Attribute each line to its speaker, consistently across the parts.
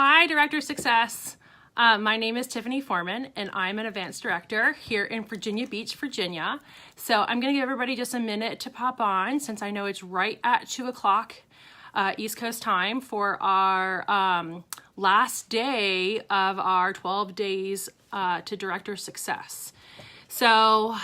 Speaker 1: Hi, Director of Success. My name is Tiffany Foreman, and I'm an Advanced Director here in Virginia Beach, Virginia. So I'm going to give everybody just a minute to pop on, since I know it's right at 2 o'clock East Coast time for our last day of our 12 days to Director of Success. So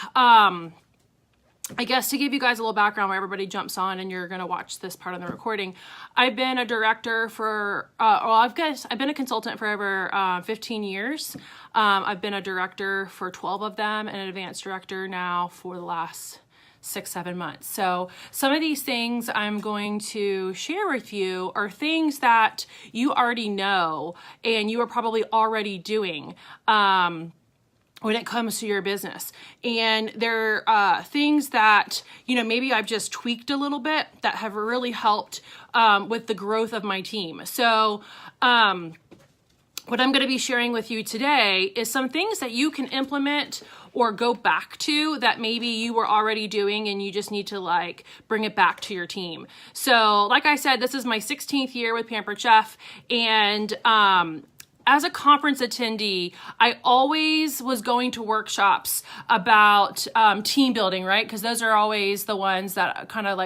Speaker 1: I guess to give you guys a little background where everybody jumps on and you're going to watch this part of the recording, I've been a director for, I've been a consultant for over 15 years. I've been a director for 12 of them and an advanced director now for the last 6-7 months. So some of these things I'm going to share with you are things that you already know and you are probably already doing when it comes to your business. And there are things that, maybe I've just tweaked a little bit that have really helped with the growth of my team. So what I'm going to be sharing with you today is some things that you can implement or go back to that maybe you were already doing and you just need to bring it back to your team. So like I said, this is my 16th year with Pampered Chef, and as a conference attendee, I always was going to workshops about team building, right? Because those are always the ones that kind of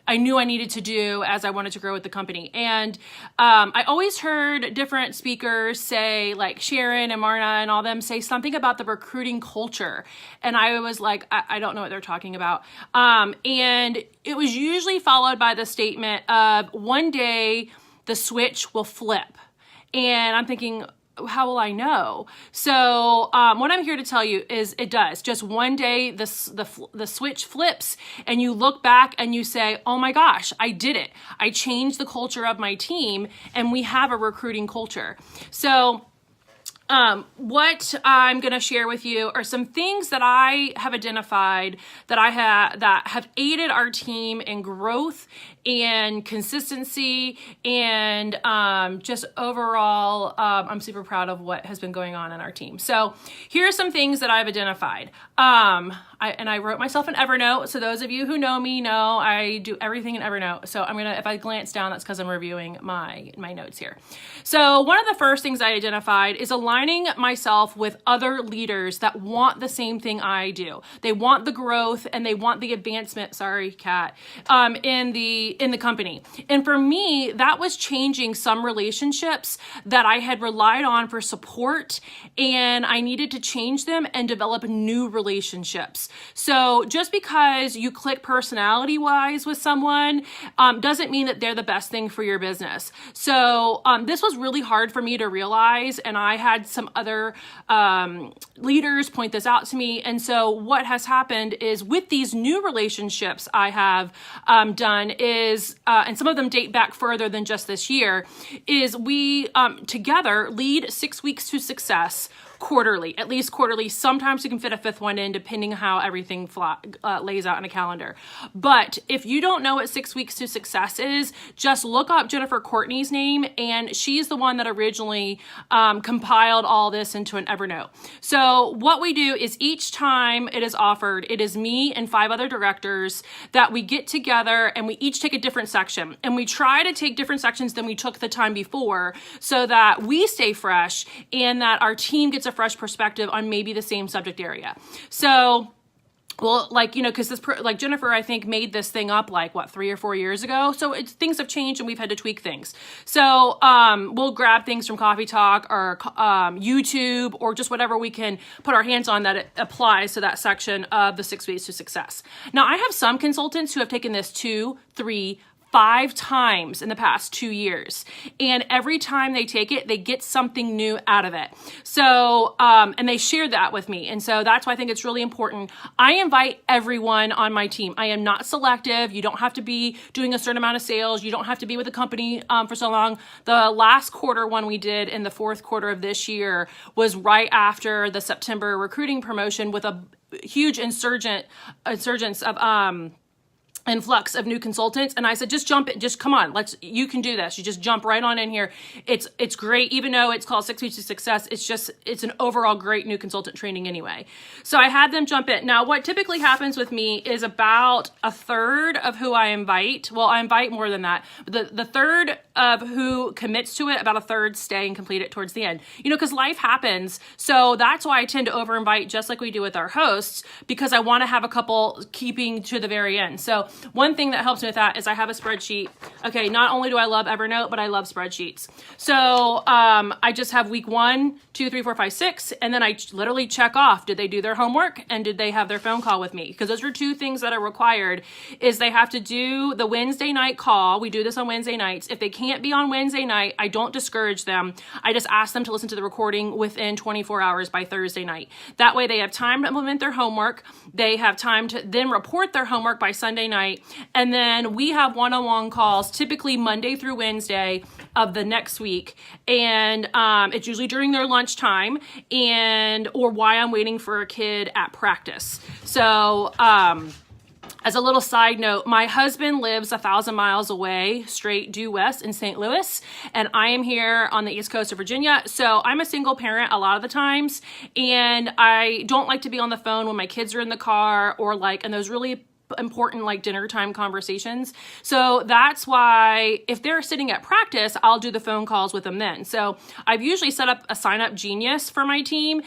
Speaker 1: I knew I needed to do as I wanted to grow with the company. And I always heard different speakers say, like Sharon and Marna and all them, say something about the recruiting culture. And I was like, I don't know what they're talking about. And it was usually followed by the statement of one day the switch will flip. And I'm thinking, how will I know? So what I'm here to tell you is it does. Just one day the switch flips and you look back and you say, oh my gosh, I did it. I changed the culture of my team and we have a recruiting culture. So what I'm going to share with you are some things that I have identified that have aided our team in growth and consistency and just overall, I'm super proud of what has been going on in our team. So here are some things that I've identified. I wrote myself an Evernote. So those of you who know me know I do everything in Evernote. So if I glance down, that's because I'm reviewing my notes here. So one of the first things I identified is aligning myself with other leaders that want the same thing I do. They want the growth and they want the advancement, sorry, Kat, in the company. And for me, that was changing some relationships that I had relied on for support, and I needed to change them and develop new relationships. So just because you click personality wise with someone doesn't mean that they're the best thing for your business. So this was really hard for me to realize, and I had some other leaders point this out to me. And so what has happened is with these new relationships I have done is, and some of them date back further than just this year, is we together lead 6 weeks to success quarterly, at least quarterly. Sometimes you can fit a fifth one in depending how everything lays out in a calendar. But if you don't know what 6 weeks to success is, just look up Jennifer Courtney's name, and she's the one that originally compiled all this into an Evernote. So what we do is each time it is offered, it is me and 5 other directors that we get together and we each take a different section, and we try to take different sections than we took the time before so that we stay fresh and that our team gets a fresh perspective on maybe the same subject area. So, well, because Jennifer, I think, made this thing up 3 or 4 years ago. So things have changed and we've had to tweak things. So we'll grab things from Coffee Talk or YouTube or just whatever we can put our hands on that it applies to that section of the 6 weeks to success. Now, I have some consultants who have taken this 2, 3, 5 times in the past 2 years. And every time they take it, they get something new out of it. So, and they share that with me. And so that's why I think it's really important. I invite everyone on my team. I am not selective. You don't have to be doing a certain amount of sales. You don't have to be with the company for so long. The last quarter one we did in the 4th quarter of this year was right after the September recruiting promotion with a huge insurgence of influx of new consultants, and I said, just jump in, just come on, you can do this. You just jump right on in here. It's great, even though it's called 6 Weeks to Success. It's an overall great new consultant training anyway. So I had them jump in. Now, what typically happens with me is about a third of who I invite. Well, I invite more than that. The third of who commits to it, about a third stay and complete it towards the end. Because life happens. So that's why I tend to over invite, just like we do with our hosts, because I want to have a couple keeping to the very end. So one thing that helps me with that is I have a spreadsheet. Okay, not only do I love Evernote, but I love spreadsheets. So I just have week 1, 2, 3, 4, 5, 6, and then I literally check off, did they do their homework and did they have their phone call with me? Because those are 2 things that are required, is they have to do the Wednesday night call. We do this on Wednesday nights. If they can't be on Wednesday night, I don't discourage them. I just ask them to listen to the recording within 24 hours by Thursday night. That way they have time to implement their homework. They have time to then report their homework by Sunday night. And then we have one-on-one calls, typically Monday through Wednesday of the next week. And it's usually during their lunchtime or why I'm waiting for a kid at practice. So, as a little side note, my husband lives 1,000 miles away, straight due west in St. Louis, and I am here on the East Coast of Virginia. So I'm a single parent a lot of the times, and I don't like to be on the phone when my kids are in the car or in those really important dinner time conversations. So that's why if they're sitting at practice, I'll do the phone calls with them then. So I've usually set up a sign up genius for my team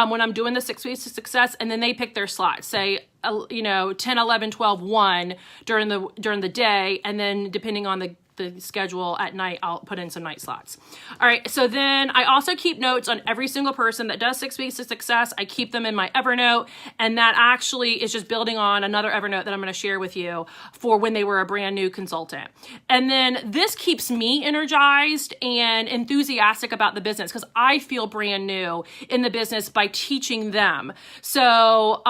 Speaker 1: when I'm doing the 6 Weeks to Success, and then they pick their slots, say 10, 11, 12, 1 during the day, and then depending on the schedule at night, I'll put in some night slots. All right, so then I also keep notes on every single person that does 6 Weeks to Success. I keep them in my Evernote, and that actually is just building on another Evernote that I'm going to share with you for when they were a brand new consultant. And then this keeps me energized and enthusiastic about the business because I feel brand new in the business by teaching them. So,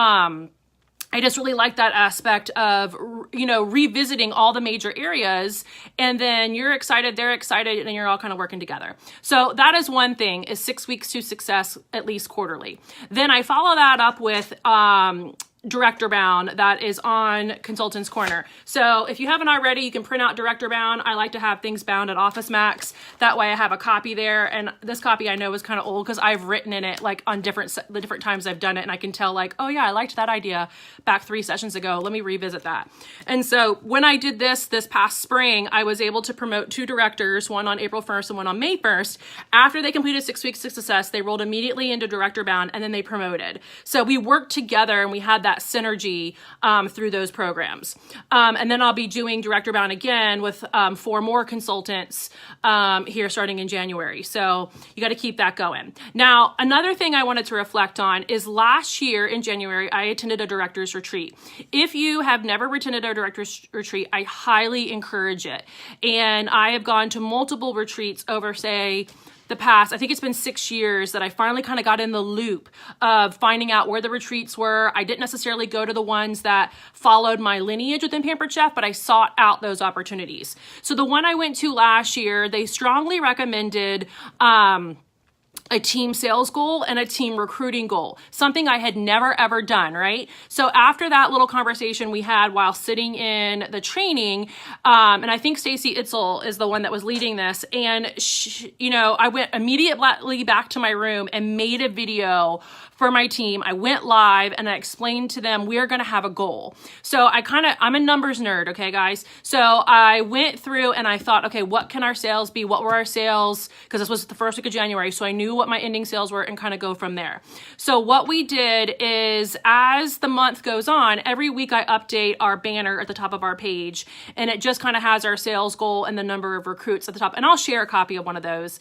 Speaker 1: I just really like that aspect of, revisiting all the major areas, and then you're excited, they're excited, and you're all kind of working together. So that is one thing, is 6 Weeks to Success, at least quarterly. Then I follow that up with, Director Bound that is on Consultants Corner. So if you haven't already, you can print out Director Bound. I like to have things bound at Office Max. That way I have a copy there. And this copy I know is kind of old because I've written in it on the different times I've done it. And I can tell oh yeah, I liked that idea back 3 sessions ago. Let me revisit that. And so when I did this past spring, I was able to promote 2 directors, one on April 1st and one on May 1st. After they completed 6 Weeks to Success, they rolled immediately into Director Bound and then they promoted. So we worked together and we had that synergy through those programs. And then I'll be doing Director Bound again with 4 more consultants here starting in January. So you got to keep that going. Now, another thing I wanted to reflect on is last year in January, I attended a director's retreat. If you have never attended a director's retreat, I highly encourage it. And I have gone to multiple retreats over, say, the past, I think it's been 6 years that I finally kind of got in the loop of finding out where the retreats were. I didn't necessarily go to the ones that followed my lineage within Pampered Chef, but I sought out those opportunities. So the one I went to last year, they strongly recommended a team sales goal and a team recruiting goal, something I had never ever done, right? So after that little conversation we had while sitting in the training, and I think Stacy Itzel is the one that was leading this, and I went immediately back to my room and made a video for my team. I went live and I explained to them, we're going to have a goal. So I'm a numbers nerd. Okay, guys. So I went through and I thought, okay, what can our sales be? What were our sales? Because this was the first week of January. So I knew what my ending sales were and kind of go from there. So what we did is, as the month goes on, every week I update our banner at the top of our page, and it just kind of has our sales goal and the number of recruits at the top. And I'll share a copy of one of those.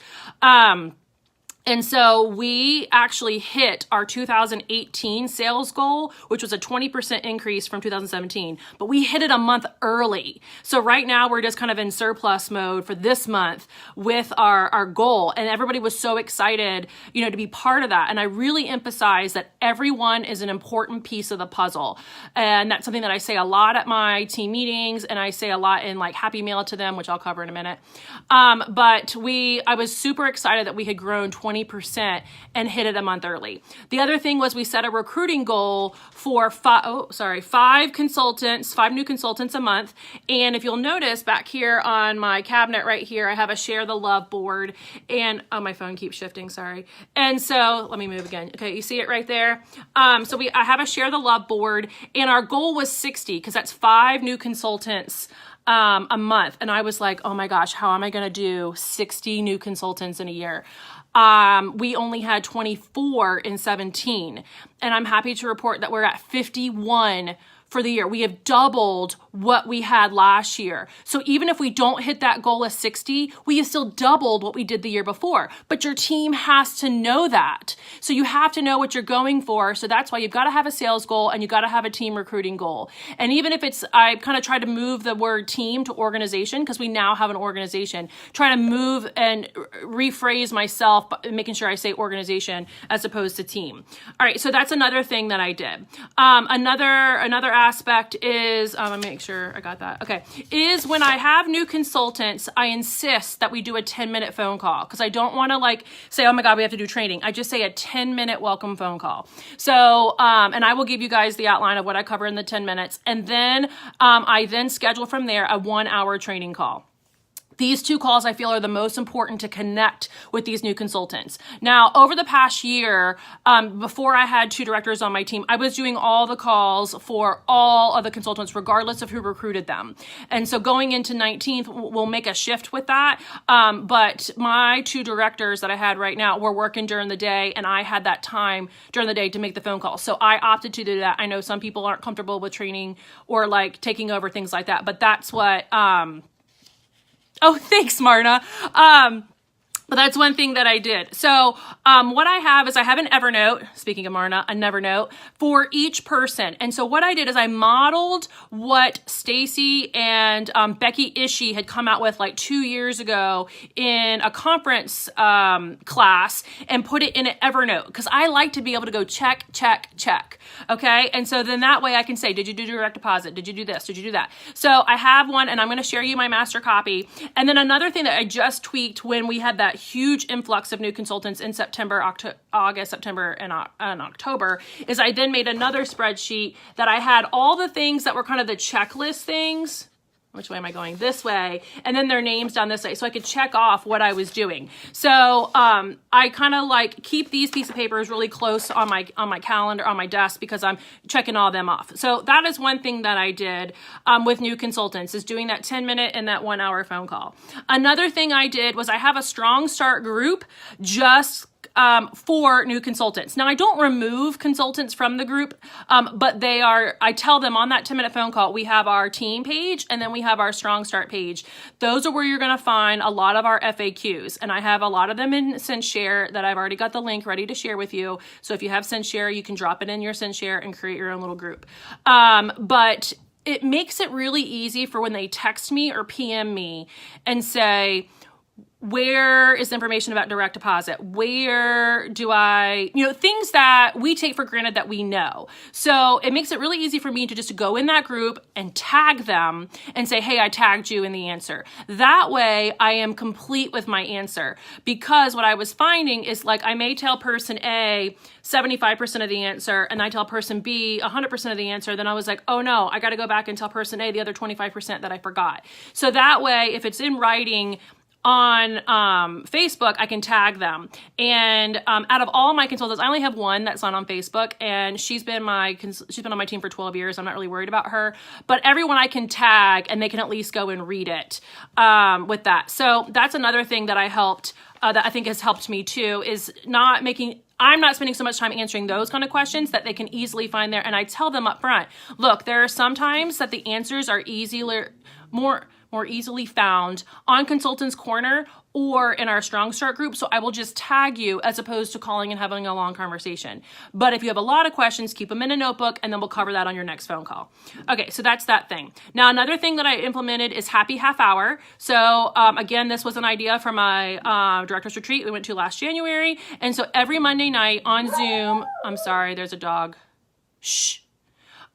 Speaker 1: And so we actually hit our 2018 sales goal, which was a 20% increase from 2017, but we hit it a month early. So right now we're just kind of in surplus mode for this month with our goal. And everybody was so excited, to be part of that. And I really emphasize that everyone is an important piece of the puzzle. And that's something that I say a lot at my team meetings, and I say a lot in Happy Mail to them, which I'll cover in a minute. But I was super excited that we had grown 20% 20% and hit it a month early. The other thing was we set a recruiting goal for 5 consultants, 5 new consultants a month. And if you'll notice back here on my cabinet right here, I have a share the love board, and oh, my phone keeps shifting, sorry. And so let me move again. Okay, you see it right there. I have a share the love board, and our goal was 60 because that's 5 new consultants a month. And I was like, oh my gosh, how am I going to do 60 new consultants in a year? We only had 24 in 17, and I'm happy to report that we're at 51 for the year. We have doubled what we had last year. So even if we don't hit that goal of 60, we have still doubled what we did the year before. But your team has to know that. So you have to know what you're going for. So that's why you've got to have a sales goal and you've got to have a team recruiting goal. And even if I kind of try to move the word team to organization, because we now have an organization, try to move and rephrase myself, making sure I say organization as opposed to team. All right, so that's another thing that I did. Another aspect is, let me make sure I got that. Okay, is when I have new consultants, I insist that we do a 10-minute phone call because I don't want to say, oh my God, we have to do training. I just say a 10-minute welcome phone call. So, and I will give you guys the outline of what I cover in the 10 minutes. And then I then schedule from there a 1-hour training call. These 2 calls I feel are the most important to connect with these new consultants. Now, over the past year, before I had 2 directors on my team, I was doing all the calls for all of the consultants, regardless of who recruited them. And so going into 19th, we'll make a shift with that. But my 2 directors that I had right now were working during the day, and I had that time during the day to make the phone call. So I opted to do that. I know some people aren't comfortable with training or taking over things like that, but that's what... Oh, thanks, Marna. But that's one thing that I did. So what I have is I have an Evernote, speaking of Marna, a Nevernote, for each person. And so what I did is I modeled what Stacy and Becky Ishii had come out with 2 years ago in a conference class and put it in an Evernote because I like to be able to go check, check, check. Okay. And so then that way I can say, did you do direct deposit? Did you do this? Did you do that? So I have one, and I'm going to share you my master copy. And then another thing that I just tweaked when we had that huge influx of new consultants in September, August, September, and October is I then made another spreadsheet that I had all the things that were kind of the checklist things. Which way am I going? This way. And then their names down this way. So I could check off what I was doing. So I kind of keep these pieces of papers really close on my calendar, on my desk, because I'm checking all them off. So that is one thing that I did with new consultants, is doing that 10-minute and that 1-hour phone call. Another thing I did was I have a strong start group just for new consultants. Now, I don't remove consultants from the group, but I tell them on that 10-minute phone call, we have our team page and then we have our strong start page. Those are where you're going to find a lot of our FAQs. And I have a lot of them in SendShare that I've already got the link ready to share with you. So if you have SendShare, you can drop it in your SendShare and create your own little group. But it makes it really easy for when they text me or PM me and say, where is the information about direct deposit? Where do things that we take for granted that we know. So it makes it really easy for me to just go in that group and tag them and say, hey, I tagged you in the answer. That way I am complete with my answer, because what I was finding is I may tell person A 75% of the answer and I tell person B 100% of the answer. Then I was like, oh no, I got to go back and tell person A the other 25% that I forgot. So that way, if it's in writing on Facebook, I can tag them. And out of all my consultants, I only have one that's not on Facebook, and she's been on my team for 12 years. I'm not really worried about her, but everyone I can tag and they can at least go and read it with that. So that's another thing that that I think has helped me too, is I'm not spending so much time answering those kind of questions that they can easily find there. And I tell them up front, look, there are some times that the answers are more easily found on Consultants Corner or in our Strong Start group. So I will just tag you as opposed to calling and having a long conversation. But if you have a lot of questions, keep them in a notebook and then we'll cover that on your next phone call. Okay, so that's that thing. Now, another thing that I implemented is Happy Half Hour. So again, this was an idea from my director's retreat we went to last January. And so every Monday night on Zoom, I'm sorry, there's a dog. Shh.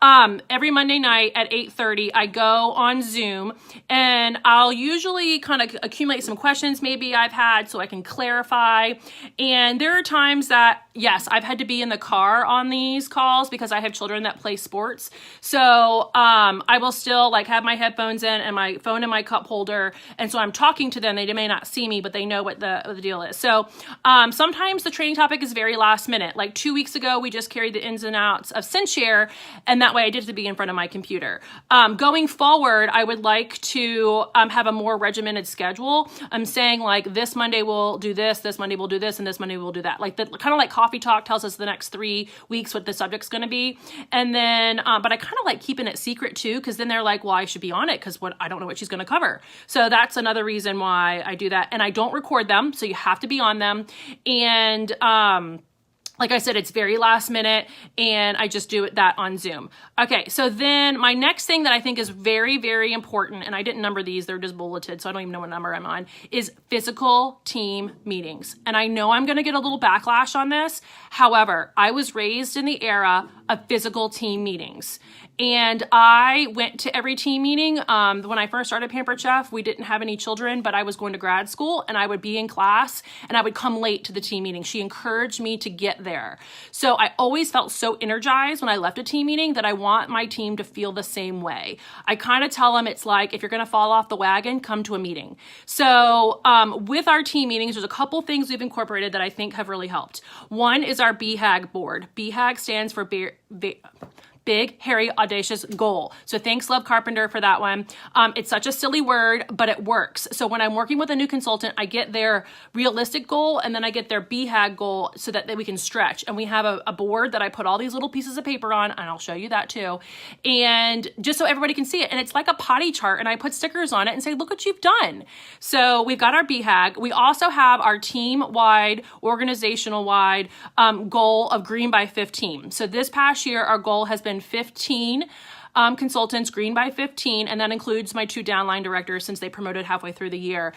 Speaker 1: every Monday night at 8:30, I go on Zoom, and I'll usually kind of accumulate some questions maybe I've had so I can clarify. And there are times that, yes, I've had to be in the car on these calls because I have children that play sports. So I will still like have my headphones in and my phone in my cup holder. And so I'm talking to them. They may not see me, but they know what the deal is. So sometimes the training topic is very last minute. Like 2 weeks ago, we just carried the ins and outs of SynShare, and that way I did have to be in front of my computer. Going forward, I would like to have a more regimented schedule. I'm saying like this Monday we'll do this Monday we'll do this, and this Monday we'll do that. Like the kind of like Coffee Talk tells us the next 3 weeks what the subject's going to be. And then, but I kind of like keeping it secret too, because then they're like, well, I should be on it because I don't know what she's going to cover. So that's another reason why I do that. And I don't record them, so you have to be on them. And like I said, it's very last minute, and I just do that on Zoom. Okay, so then my next thing that I think is very, very important, and I didn't number these, they're just bulleted, so I don't even know what number I'm on, is physical team meetings. And I know I'm gonna get a little backlash on this. However, I was raised in the era of physical team meetings. And I went to every team meeting. When I first started Pampered Chef, we didn't have any children, but I was going to grad school, and I would be in class, and I would come late to the team meeting. She encouraged me to get there. So I always felt so energized when I left a team meeting that I want my team to feel the same way. I kind of tell them it's like, if you're going to fall off the wagon, come to a meeting. So with our team meetings, there's a couple things we've incorporated that I think have really helped. One is our BHAG board. BHAG stands for Big, Hairy, Audacious Goal. So thanks, Love Carpenter, for that one. It's such a silly word, but it works. So when I'm working with a new consultant, I get their realistic goal, and then I get their BHAG goal so that we can stretch. And we have a board that I put all these little pieces of paper on, and I'll show you that too. And just so everybody can see it. And it's like a potty chart, and I put stickers on it and say, look what you've done. So we've got our BHAG. We also have our team-wide, organizational-wide goal of green by 15. So this past year, our goal has been 15 consultants, green by 15, and that includes my 2 downline directors since they promoted halfway through the year.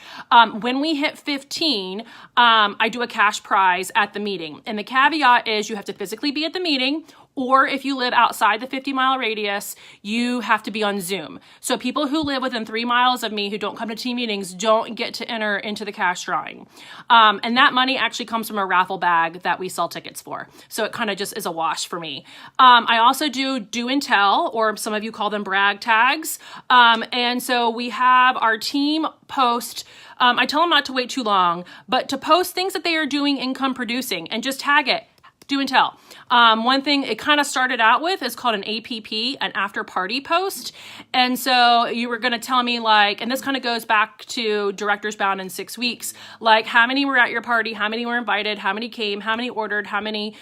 Speaker 1: When we hit 15, I do a cash prize at the meeting. And the caveat is you have to physically be at the meeting, or if you live outside the 50-mile radius, you have to be on Zoom. So people who live within 3 miles of me who don't come to team meetings don't get to enter into the cash drawing. And that money actually comes from a raffle bag that we sell tickets for. So it kind of just is a wash for me. I also do and tell, or some of you call them brag tags. And so we have our team post. I tell them not to wait too long, but to post things that they are doing income producing and just tag it. Do and tell. One thing it kind of started out with is called an APP, an after party post. And so you were going to tell me like, and this kind of goes back to Directors Bound in 6 weeks, like how many were at your party, how many were invited, how many came, how many ordered, how many,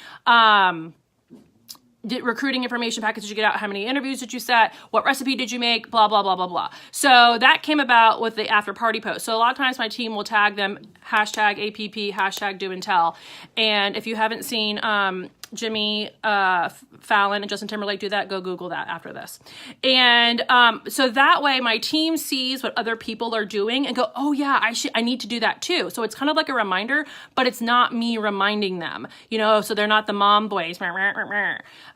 Speaker 1: recruiting information packets did you get out? How many interviews did you set? What recipe did you make? Blah, blah, blah, blah, blah. So that came about with the after party post. So a lot of times my team will tag them, hashtag APP, hashtag do and tell. And if you haven't seen Jimmy Fallon and Justin Timberlake do that, go Google that after this. And so that way my team sees what other people are doing and go, oh yeah, I need to do that too. So it's kind of like a reminder, but it's not me reminding them, you know, so they're not the mom boys.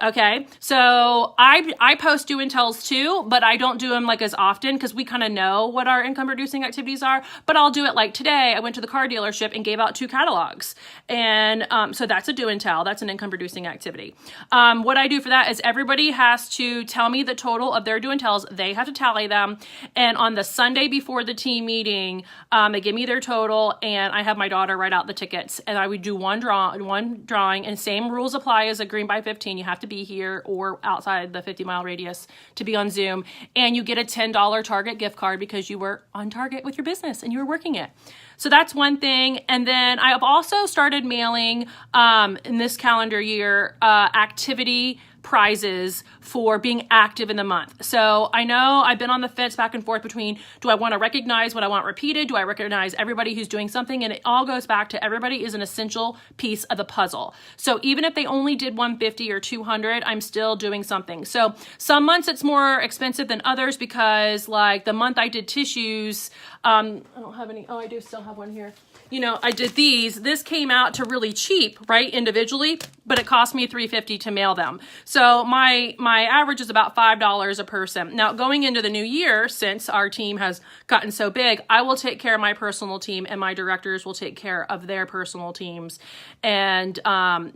Speaker 1: Okay. So I post do and tells too, but I don't do them like as often because we kind of know what our income producing activities are, but I'll do it like today. I went to the car dealership and gave out 2 catalogs. And so that's a do and tell. That's an income producing activity. What I do for that is everybody has to tell me the total of their do and tells. They have to tally them. And on the Sunday before the team meeting, they give me their total, and I have my daughter write out the tickets. And I would do one drawing, and same rules apply as a green by 15. You have to be here or outside the 50-mile radius to be on Zoom. And you get a $10 Target gift card because you were on target with your business and you were working it. So that's one thing. And then I have also started mailing in this calendar year activity prizes for being active in the month. So I know I've been on the fence back and forth between, do I want to recognize what I want repeated? Do I recognize everybody who's doing something? And it all goes back to everybody is an essential piece of the puzzle. So even if they only did 150 or 200, I'm still doing something. So some months it's more expensive than others because like the month I did tissues, I don't have any, oh, I do still have one here. You know, I did these. This came out to really cheap, right, individually, but it cost me $3.50 to mail them. So my average is about $5 a person. Now, going into the new year, since our team has gotten so big, I will take care of my personal team, and my directors will take care of their personal teams, and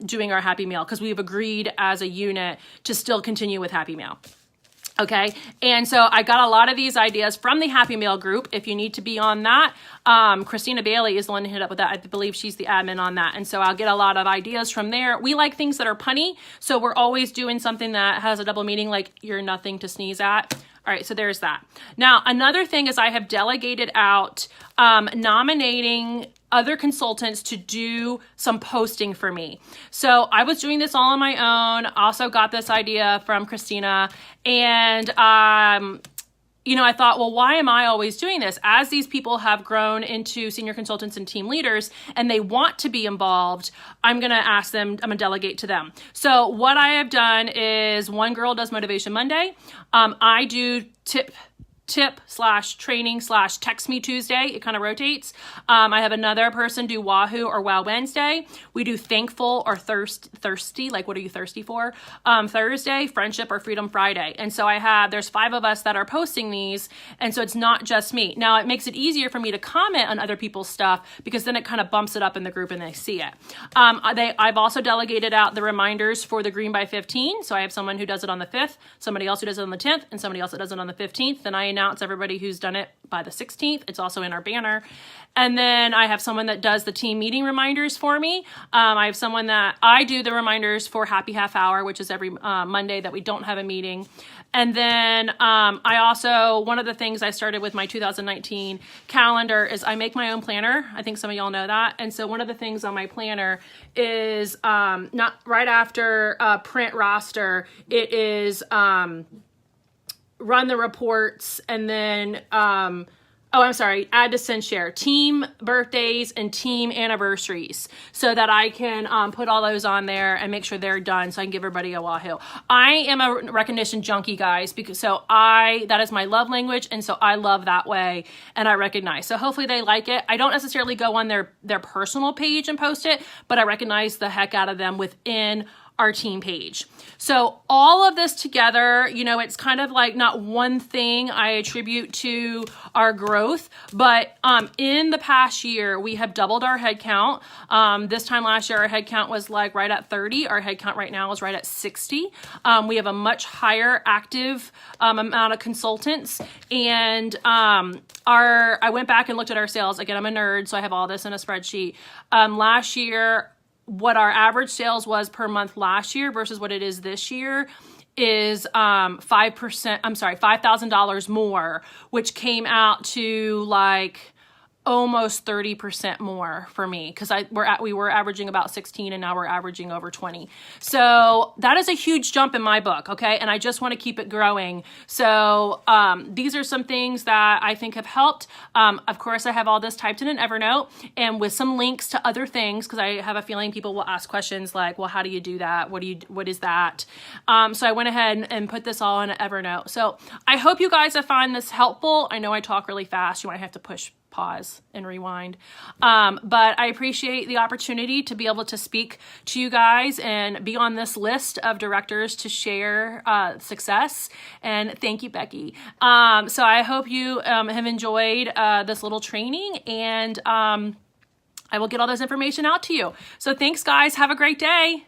Speaker 1: doing our Happy Meal, because we've agreed as a unit to still continue with Happy Meal. Okay, and so I got a lot of these ideas from the Happy Meal group. If you need to be on that, Christina Bailey is the one who hit up with that. I believe she's the admin on that. And so I'll get a lot of ideas from there. We like things that are punny, so we're always doing something that has a double meaning, like you're nothing to sneeze at. All right, so there's that. Now, another thing is I have delegated out nominating other consultants to do some posting for me. So I was doing this all on my own. Also got this idea from Christina, and you know, I thought, well, why am I always doing this? As these people have grown into senior consultants and team leaders and they want to be involved, I'm going to ask them, I'm going to delegate to them. So what I have done is one girl does Motivation Monday. I do tip/training/text me Tuesday. It kind of rotates. I have another person do Wahoo or Wow Wednesday. We do thankful or thirsty, like what are you thirsty for? Thursday, friendship or freedom Friday. And so there's 5 of us that are posting these. And so it's not just me. Now it makes it easier for me to comment on other people's stuff, because then it kind of bumps it up in the group and they see it. I've also delegated out the reminders for the Green by 15. So I have someone who does it on the 5th, somebody else who does it on the 10th, and somebody else that does it on the 15th. Then I announce everybody who's done it by the 16th. It's also in our banner. And then I have someone that does the team meeting reminders for me. I have someone that I do the reminders for Happy Half Hour, which is every Monday that we don't have a meeting. And then I also, one of the things I started with my 2019 calendar is I make my own planner. I think some of y'all know that. And so one of the things on my planner is not right after print roster, it is run the reports, and then, add to send share, team birthdays and team anniversaries, so that I can put all those on there and make sure they're done so I can give everybody a Wahoo. I am a recognition junkie, guys, because that is my love language, and so I love that way, and I recognize. So hopefully they like it. I don't necessarily go on their personal page and post it, but I recognize the heck out of them within our team page. So all of this together, you know, it's kind of like not one thing I attribute to our growth, but in the past year, we have doubled our head count. This time last year, our head count was like right at 30. Our head count right now is right at 60. We have a much higher active amount of consultants. And I went back and looked at our sales. Again, I'm a nerd, so I have all this in a spreadsheet. Last year, what our average sales was per month last year versus what it is this year is $5,000 more, which came out to like almost 30% more for me, because we were averaging about 16 and now we're averaging over 20. So that is a huge jump in my book, okay? And I just want to keep it growing. So these are some things that I think have helped. Of course, I have all this typed in an Evernote and with some links to other things, because I have a feeling people will ask questions like, well, how do you do that? What is that? So I went ahead and put this all in an Evernote. So I hope you guys have found this helpful. I know I talk really fast. You might have to pause and rewind. But I appreciate the opportunity to be able to speak to you guys and be on this list of directors to share success. And thank you, Becky. So I hope you have enjoyed this little training, and I will get all this information out to you. So thanks, guys. Have a great day.